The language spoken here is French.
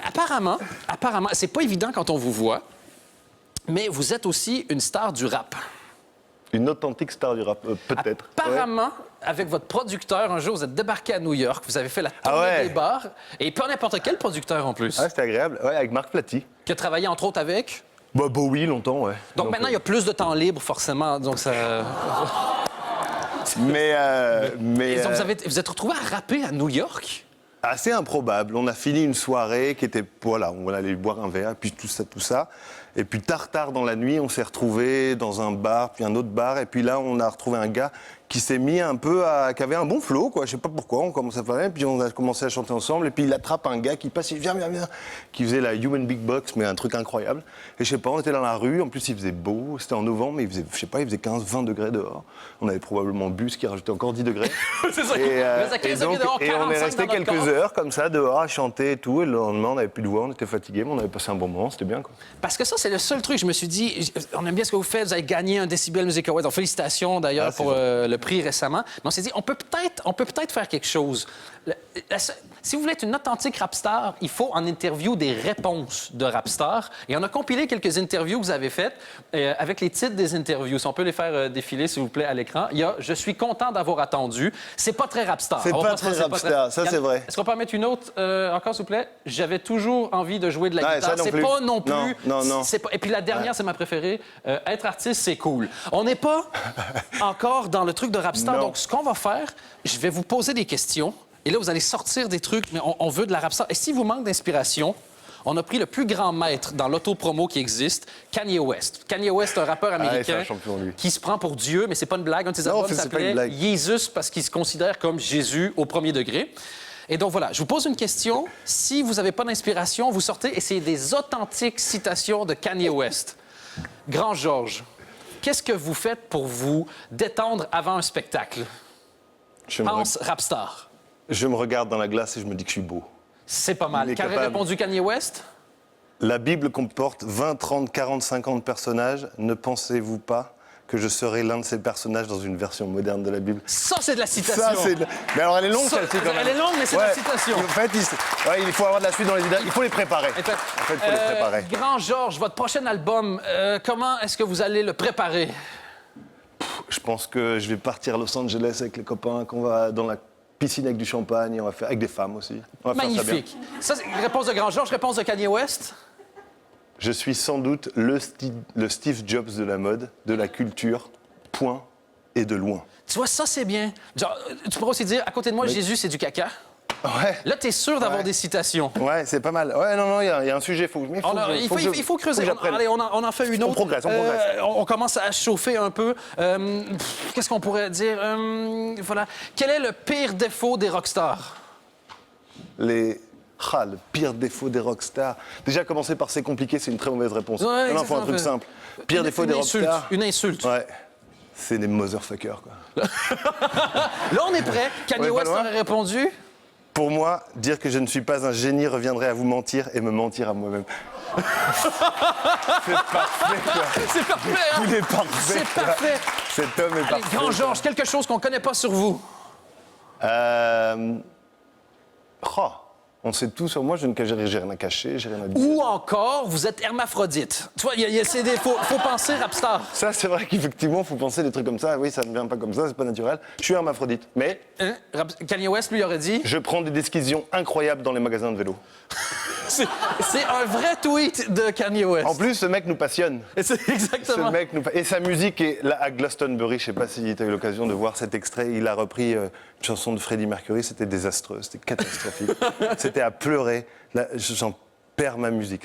Apparemment, c'est pas évident quand on vous voit, mais vous êtes aussi une star du rap. Une authentique star du rap, peut-être. Apparemment, avec votre producteur, un jour, vous êtes débarqué à New York, vous avez fait la tournée des bars, et pas n'importe quel producteur en plus. Ah, c'était agréable. Ouais, avec Marc Platy. Qui a travaillé entre autres avec... Bah, Bowie, longtemps, ouais. Donc maintenant, il y a plus de temps libre, forcément, donc ça... Mais Donc, vous êtes retrouvé à rapper à New York? assez improbable. On a fini une soirée qui était... Voilà, on allait boire un verre, puis tout ça. Et puis tard dans la nuit, on s'est retrouvés dans un bar, puis un autre bar. Et puis là, on a retrouvé un gars qui s'est mis un peu à... qui avait un bon flow, quoi. Je sais pas pourquoi, on commence à parler. Puis on a commencé à chanter ensemble. Et puis il attrape un gars qui passe, il vient, qui faisait la Human Big Box, mais un truc incroyable. Et je sais pas, on était dans la rue. En plus, il faisait beau. C'était en novembre, mais il faisait, je sais pas, il faisait 15-20 degrés dehors. On avait probablement bu, ce qui rajoutait encore 10 degrés. C'est ça. Et on est resté quelques heures comme ça dehors à chanter et tout. Et le lendemain, on n'avait plus de voix, on était fatigués, mais on avait passé un bon moment. C'était bien, quoi. Parce que ça, c'est le seul truc. Je me suis dit, on aime bien ce que vous faites. Vous avez gagné un Decibel Music Award. Donc, félicitations d'ailleurs pour le prix récemment. Mais on s'est dit, on peut peut-être faire quelque chose. Si vous voulez être une authentique rapstar, il faut en interview des réponses de rapstar. Et on a compilé quelques interviews que vous avez faites avec les titres des interviews. Si on peut les faire défiler, s'il vous plaît, à l'écran. Il y a « Je suis content d'avoir attendu ». C'est pas très rapstar. C'est pas très rapstar, ça c'est vrai. Est-ce qu'on peut en mettre une autre encore, s'il vous plaît? « J'avais toujours envie de jouer de la guitare ». C'est pas non plus... Non. Et puis la dernière, c'est ma préférée. Être artiste, c'est cool. On n'est pas encore dans le truc de rapstar. Donc, ce qu'on va faire, je vais vous poser des questions. Et là, vous allez sortir des trucs, mais on veut de la rapstar. Et si vous manque d'inspiration, on a pris le plus grand maître dans l'autopromo qui existe, Kanye West. Kanye West, un rappeur américain qui se prend pour Dieu, mais c'est pas une blague. Un de ses albums s'appelait Jesus parce qu'il se considère comme Jésus au premier degré. Et donc voilà, je vous pose une question. Si vous n'avez pas d'inspiration, vous sortez et c'est des authentiques citations de Kanye West. Grand Georges, qu'est-ce que vous faites pour vous détendre avant un spectacle? Pense rapstar. Je me regarde dans la glace et je me dis que je suis beau. C'est pas mal. Qu'avait répondu Kanye West? La Bible comporte 20, 30, 40, 50 personnages. Ne pensez-vous pas que je serai l'un de ces personnages dans une version moderne de la Bible? Ça, c'est de la citation. Ça, c'est Mais alors, elle est longue, celle-ci, quand même. Elle est longue, mais c'est de la citation. En fait, il faut avoir de la suite dans les idées. Il faut les préparer. En fait, il faut les préparer. Grand Georges, votre prochain album, comment est-ce que vous allez le préparer? Je pense que je vais partir à Los Angeles avec les copains, qu'on va dans la piscine avec du champagne, et on va faire avec des femmes aussi. On va magnifique. Faire ça, c'est réponse de Grand Georges, réponse de Kanye West. Je suis sans doute le Steve Jobs de la mode, de la culture, point et de loin. Tu vois, ça, c'est bien. Genre, tu pourrais aussi dire, à côté de moi, Jésus, c'est du caca. Ouais. Là, t'es sûr d'avoir des citations. Ouais, c'est pas mal. Ouais, non, il y a un sujet. Il faut creuser. Allez, on en fait une autre. On progresse. On commence à chauffer un peu. Qu'est-ce qu'on pourrait dire? Voilà. Quel est le pire défaut des rockstars? Le pire défaut des rockstars. Déjà, commencer par c'est compliqué, c'est une très mauvaise réponse. Ouais, il faut un truc simple. Pire défaut des rockstars. Une insulte. Ouais. C'est des motherfuckers, quoi. Là, on est prêt. Kanye West aurait répondu. Pour moi, dire que je ne suis pas un génie reviendrait à vous mentir et me mentir à moi-même. C'est parfait, quoi. C'est parfait, hein? Il est parfait. C'est parfait. Cet homme est parfait. Grand Georges, quelque chose qu'on ne connaît pas sur vous. On sait tout sur moi, j'ai rien à cacher, j'ai rien à dire. Ou encore, vous êtes hermaphrodite. Tu vois, faut penser rapstar. Ça, c'est vrai qu'effectivement, il faut penser des trucs comme ça. Oui, ça ne vient pas comme ça, c'est pas naturel. Je suis hermaphrodite, mais... Kanye West, lui, aurait dit... Je prends des décisions incroyables dans les magasins de vélo. C'est un vrai tweet de Kanye West. En plus, ce mec nous passionne. C'est exactement. Et sa musique est là à Glastonbury. Je sais pas si tu as eu l'occasion de voir cet extrait. Il a repris une chanson de Freddie Mercury. C'était désastreux, c'était catastrophique. C'était à pleurer. Là, j'en perds ma musique.